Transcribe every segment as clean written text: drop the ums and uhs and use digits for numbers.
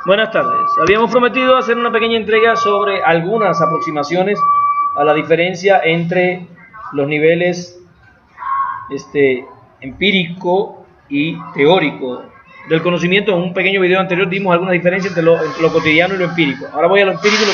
Buenas tardes. Habíamos prometido hacer una pequeña entrega sobre algunas aproximaciones a la diferencia entre los niveles empírico y teórico del conocimiento. En un pequeño video anterior dimos algunas diferencias entre lo cotidiano y lo empírico. Ahora voy a lo empírico y lo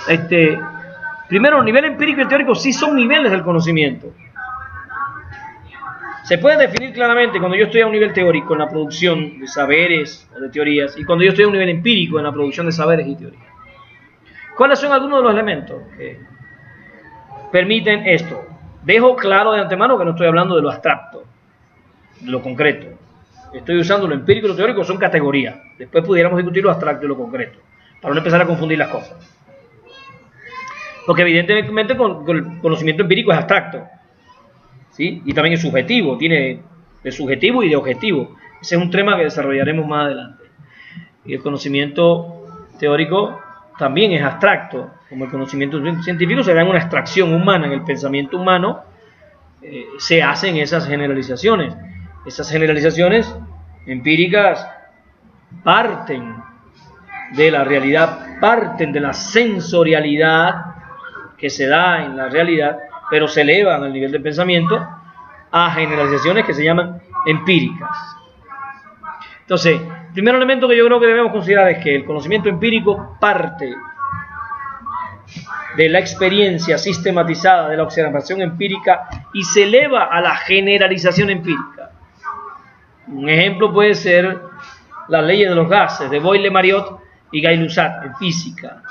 teórico. Primero, el nivel empírico y el teórico sí son niveles del conocimiento. Se puede definir claramente cuando yo estoy a un nivel teórico en la producción de saberes o de teorías y cuando yo estoy a un nivel empírico en la producción de saberes y teorías. ¿Cuáles son algunos de los elementos que permiten esto? Dejo claro de antemano que no estoy hablando de lo abstracto, de lo concreto. Estoy usando lo empírico y lo teórico, son categorías. Después pudiéramos discutir lo abstracto y lo concreto, para no empezar a confundir las cosas. Porque evidentemente con el conocimiento empírico es abstracto, ¿sí? Y también es subjetivo, tiene de subjetivo y de objetivo. Ese es un tema que desarrollaremos más adelante. Y el conocimiento teórico también es abstracto, como el conocimiento científico se da en una abstracción humana, en el pensamiento humano se hacen esas generalizaciones. Esas generalizaciones empíricas parten de la realidad, parten de la sensorialidad que se da en la realidad, pero se elevan al nivel de pensamiento a generalizaciones que se llaman empíricas. Entonces, el primer elemento que yo creo que debemos considerar es que el conocimiento empírico parte de la experiencia sistematizada, de la observación empírica y se eleva a la generalización empírica. Un ejemplo puede ser las leyes de los gases de Boyle-Mariotte y Gay-Lussac en física.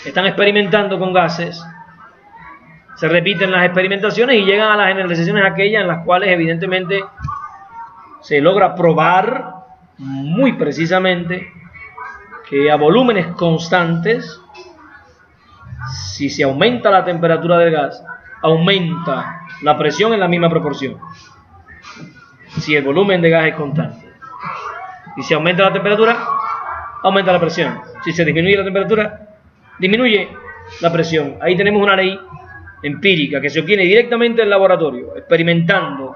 Están experimentando con gases, se repiten las experimentaciones y llegan a las generalizaciones aquellas en las cuales evidentemente se logra probar muy precisamente que a volúmenes constantes, si se aumenta la temperatura del gas, aumenta la presión en la misma proporción. Si el volumen de gas es constante. Y si aumenta la temperatura, aumenta la presión. Si se disminuye la temperatura, disminuye la presión. Ahí tenemos una ley empírica que se obtiene directamente en el laboratorio, experimentando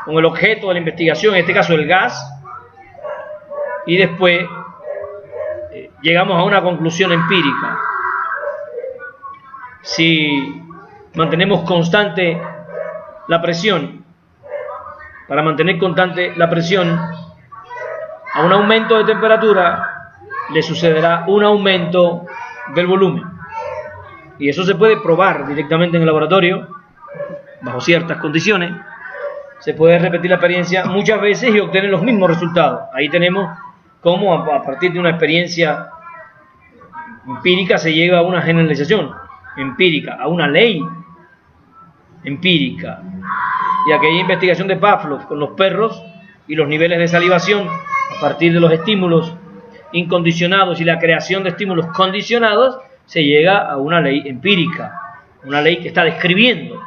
con el objeto de la investigación, en este caso el gas, y después llegamos a una conclusión empírica. Si mantenemos constante la presión, para mantener constante la presión, a un aumento de temperatura le sucederá un aumento del volumen. Y eso se puede probar directamente en el laboratorio, bajo ciertas condiciones. Se puede repetir la experiencia muchas veces y obtener los mismos resultados. Ahí tenemos cómo a partir de una experiencia empírica se llega a una generalización empírica, a una ley empírica. Y aquella investigación de Pavlov con los perros y los niveles de salivación a partir de los estímulos incondicionados y la creación de estímulos condicionados, se llega a una ley empírica, una ley que está describiendo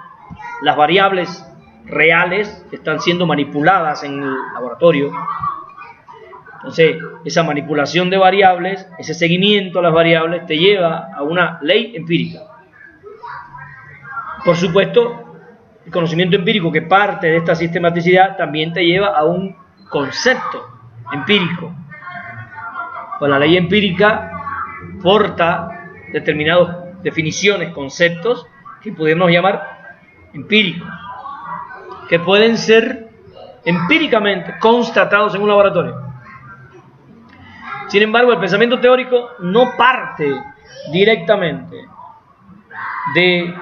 las variables reales que están siendo manipuladas en el laboratorio. Entonces, esa manipulación de variables, ese seguimiento a las variables, te lleva a una ley empírica. Por supuesto, el conocimiento empírico que parte de esta sistematicidad también te lleva a un concepto empírico. Pues la ley empírica porta determinadas definiciones, conceptos que podemos llamar empíricos, que pueden ser empíricamente constatados en un laboratorio. Sin embargo, el pensamiento teórico no parte directamente de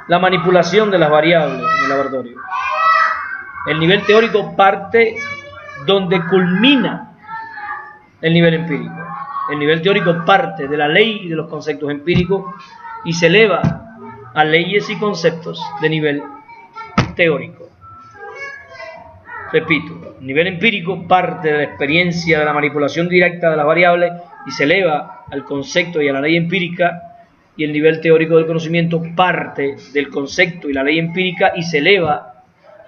la manipulación de las variables en el laboratorio. El nivel teórico parte donde culmina el nivel empírico. El nivel teórico parte de la ley y de los conceptos empíricos y se eleva a leyes y conceptos de nivel teórico. Repito, el nivel empírico parte de la experiencia de la manipulación directa de las variables y se eleva al concepto y a la ley empírica, y el nivel teórico del conocimiento parte del concepto y la ley empírica y se eleva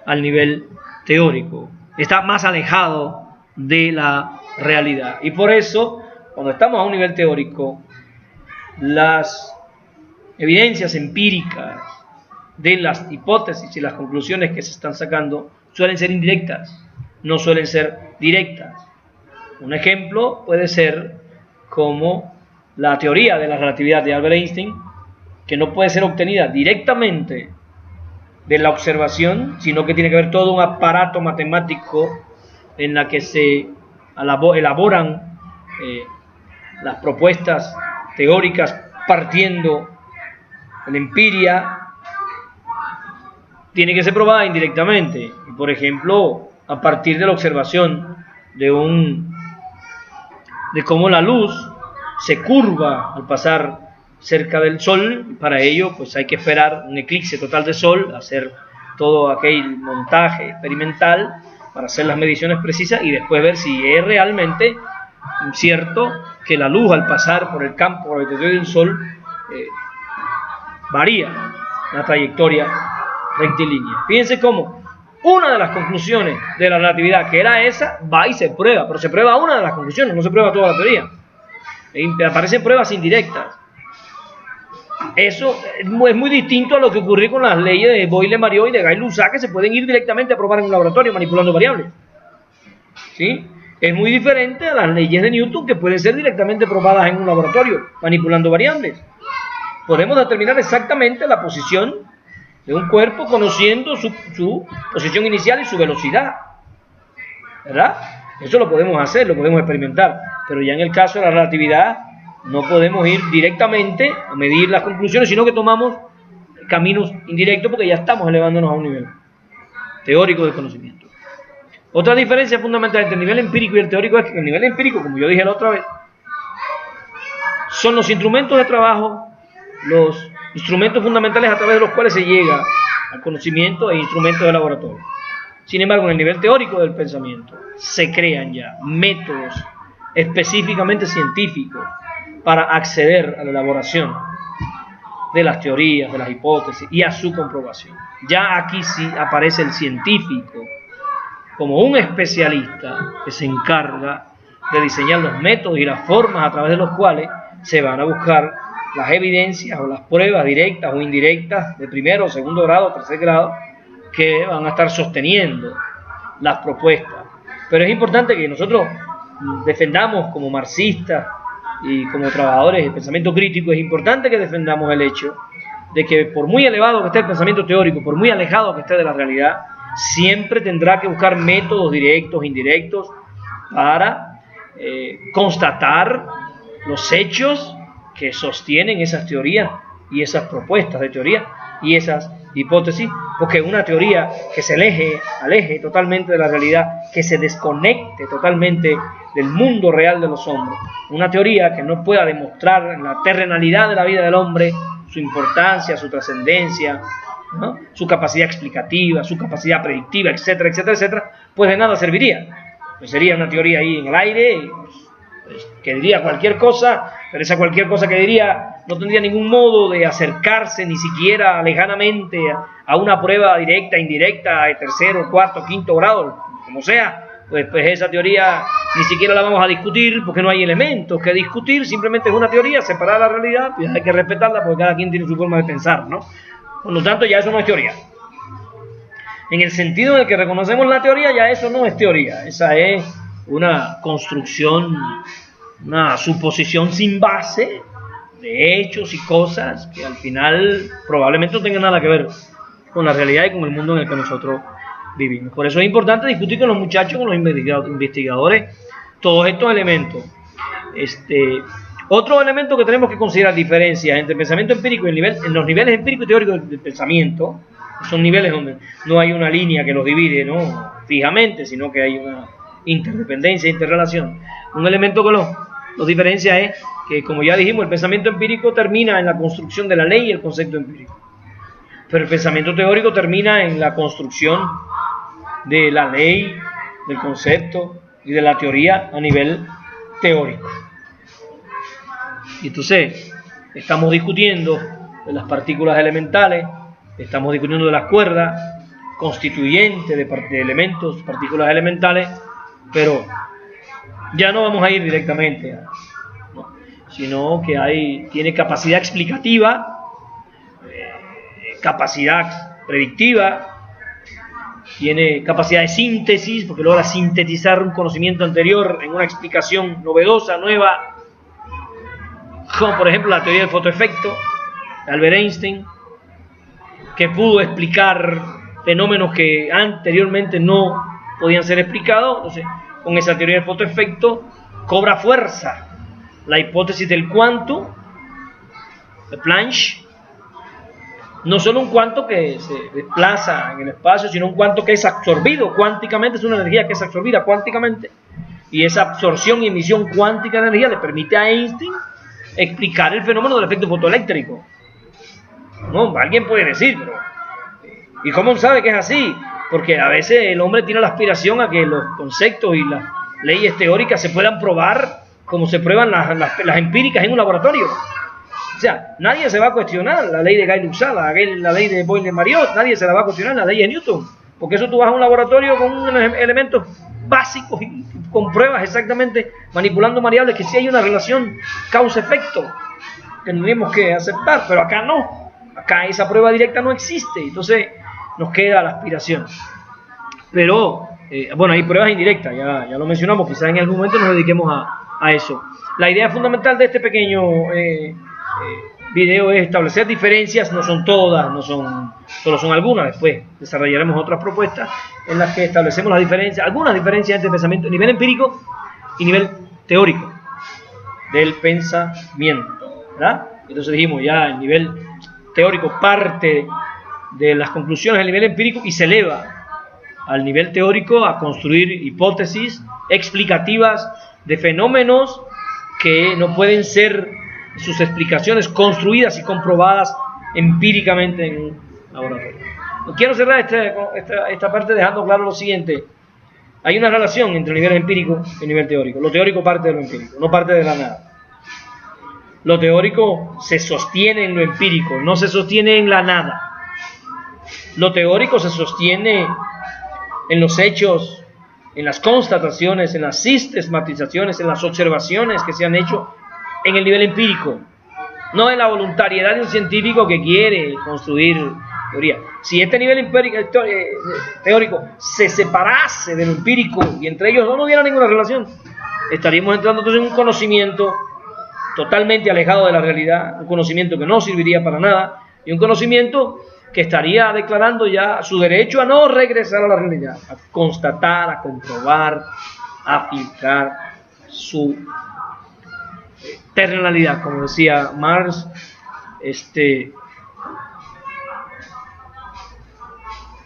al nivel teórico. Está más alejado de la realidad. Y por eso, cuando estamos a un nivel teórico, las evidencias empíricas de las hipótesis y las conclusiones que se están sacando suelen ser indirectas, no suelen ser directas. Un ejemplo puede ser como la teoría de la relatividad de Albert Einstein, que no puede ser obtenida directamente de la observación, sino que tiene que haber todo un aparato matemático en la que se elaboran las propuestas teóricas partiendo de la empiria. Tiene que ser probada indirectamente, y por ejemplo, a partir de la observación de cómo la luz se curva al pasar cerca del Sol. Para ello, pues hay que esperar un eclipse total de Sol, hacer todo aquel montaje experimental para hacer las mediciones precisas y después ver si es realmente cierto que la luz al pasar por el campo gravitatorio del Sol varía la trayectoria rectilínea. Fíjense cómo una de las conclusiones de la relatividad, que era esa, va y se prueba, pero se prueba una de las conclusiones, no se prueba toda la teoría. Aparecen pruebas indirectas. Eso es muy distinto a lo que ocurrió con las leyes de Boyle-Mariot y de Gay-Lussac, que se pueden ir directamente a probar en un laboratorio manipulando variables. ¿Sí? Es muy diferente a las leyes de Newton, que pueden ser directamente probadas en un laboratorio manipulando variables. Podemos determinar exactamente la posición de un cuerpo conociendo su posición inicial y su velocidad, ¿verdad? Eso lo podemos hacer, lo podemos experimentar, pero ya en el caso de la relatividad no podemos ir directamente a medir las conclusiones, sino que tomamos caminos indirectos porque ya estamos elevándonos a un nivel teórico de conocimiento. Otra diferencia fundamental entre el nivel empírico y el teórico es que el nivel empírico, como yo dije la otra vez, son los instrumentos de trabajo, los instrumentos fundamentales a través de los cuales se llega al conocimiento e instrumentos de laboratorio. Sin embargo, en el nivel teórico del pensamiento se crean ya métodos específicamente científicos para acceder a la elaboración de las teorías, de las hipótesis y a su comprobación. Ya aquí sí aparece el científico como un especialista que se encarga de diseñar los métodos y las formas a través de los cuales se van a buscar las evidencias o las pruebas directas o indirectas de primero, segundo grado, tercer grado, que van a estar sosteniendo las propuestas. Pero es importante que nosotros defendamos como marxistas y como trabajadores del pensamiento crítico, es importante que defendamos el hecho de que por muy elevado que esté el pensamiento teórico, por muy alejado que esté de la realidad, siempre tendrá que buscar métodos directos, indirectos, para constatar los hechos que sostienen esas teorías y esas propuestas de teoría y esas hipótesis, porque una teoría que se aleje totalmente de la realidad, que se desconecte totalmente del mundo real de los hombres, una teoría que no pueda demostrar en la terrenalidad de la vida del hombre su importancia, su trascendencia, ¿no?, su capacidad explicativa, su capacidad predictiva, etcétera, etcétera, etcétera, pues de nada serviría. Pues sería una teoría ahí en el aire, que diría cualquier cosa, pero esa cualquier cosa que diría no tendría ningún modo de acercarse ni siquiera lejanamente a una prueba directa, indirecta, de tercero, cuarto, quinto grado, como sea. Pues esa teoría ni siquiera la vamos a discutir porque no hay elementos que discutir, simplemente es una teoría separada de la realidad y hay que respetarla porque cada quien tiene su forma de pensar, ¿no? Por lo tanto, ya eso no es teoría. En el sentido de que reconocemos la teoría, ya eso no es teoría, esa es una construcción, una suposición sin base de hechos y cosas que al final probablemente no tengan nada que ver con la realidad y con el mundo en el que nosotros vivimos. Por eso es importante discutir con los muchachos, con los investigadores, todos estos elementos. Otro elemento que tenemos que considerar diferencias entre el pensamiento empírico y en los niveles empíricos y teóricos del pensamiento, son niveles donde no hay una línea que los divide, ¿no?, fijamente, sino que hay una interdependencia, interrelación. Un elemento que los diferencia es que, como ya dijimos, el pensamiento empírico termina en la construcción de la ley y el concepto empírico, pero el pensamiento teórico termina en la construcción de la ley, del concepto y de la teoría a nivel teórico. Y entonces estamos discutiendo de las partículas elementales, estamos discutiendo de las cuerdas constituyentes de elementos, partículas elementales, pero ya no vamos a ir directamente sino que tiene capacidad explicativa, capacidad predictiva, tiene capacidad de síntesis, porque logra sintetizar un conocimiento anterior en una explicación novedosa, nueva, como por ejemplo la teoría del fotoefecto de Albert Einstein, que pudo explicar fenómenos que anteriormente no podían ser explicados. Entonces, con esa teoría del fotoefecto cobra fuerza la hipótesis del cuanto de Planck, no solo un cuanto que se desplaza en el espacio, sino un cuanto que es absorbido cuánticamente, es una energía que es absorbida cuánticamente, y esa absorción y emisión cuántica de energía le permite a Einstein explicar el fenómeno del efecto fotoeléctrico. No, alguien puede decir, pero ¿y cómo sabe que es así? Porque a veces el hombre tiene la aspiración a que los conceptos y las leyes teóricas se puedan probar como se prueban las empíricas en un laboratorio. O sea, nadie se va a cuestionar la ley de Gay-Lussac, la ley de Boyle-Mariotte, nadie se la va a cuestionar, la ley de Newton, porque eso tú vas a un laboratorio con unos elementos básicos y con pruebas exactamente, manipulando variables, que sí hay una relación causa-efecto que tendríamos que aceptar, pero acá no, acá esa prueba directa no existe, entonces nos queda la aspiración. Pero, bueno, hay pruebas indirectas, ya lo mencionamos, quizás en algún momento nos dediquemos a eso. La idea fundamental de este pequeño video es establecer diferencias, no son todas, solo son algunas. Después desarrollaremos otras propuestas en las que establecemos las diferencias, algunas diferencias entre pensamiento a nivel empírico y nivel teórico del pensamiento, ¿verdad? Entonces dijimos ya el nivel teórico parte de las conclusiones del nivel empírico y se eleva al nivel teórico a construir hipótesis explicativas de fenómenos que no pueden ser sus explicaciones construidas y comprobadas empíricamente en un laboratorio. Quiero cerrar esta parte dejando claro lo siguiente: hay una relación entre el nivel empírico y el nivel teórico. Lo teórico parte de lo empírico, no parte de la nada. Lo teórico se sostiene en lo empírico, no se sostiene en la nada. Lo teórico se sostiene en los hechos, en las constataciones, en las sistematizaciones, en las observaciones que se han hecho en el nivel empírico, no en la voluntariedad de un científico que quiere construir teoría. Si este nivel teórico se separase de lo empírico y entre ellos no hubiera ninguna relación, estaríamos entrando entonces en un conocimiento totalmente alejado de la realidad, un conocimiento que no serviría para nada y un conocimiento que estaría declarando ya su derecho a no regresar a la realidad, a constatar, a comprobar, a filtrar su terrenalidad, como decía Marx.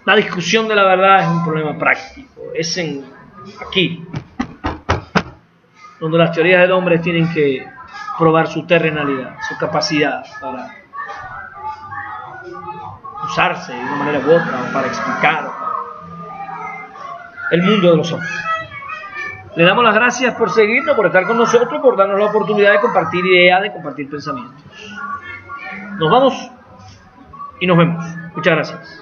La discusión de la verdad es un problema práctico, es aquí donde las teorías del hombre tienen que probar su terrenalidad, su capacidad para usarse de una manera u otra, o para explicar el mundo de los hombres. Le damos las gracias por seguirnos, por estar con nosotros, por darnos la oportunidad de compartir ideas, de compartir pensamientos. Nos vamos y nos vemos. Muchas gracias.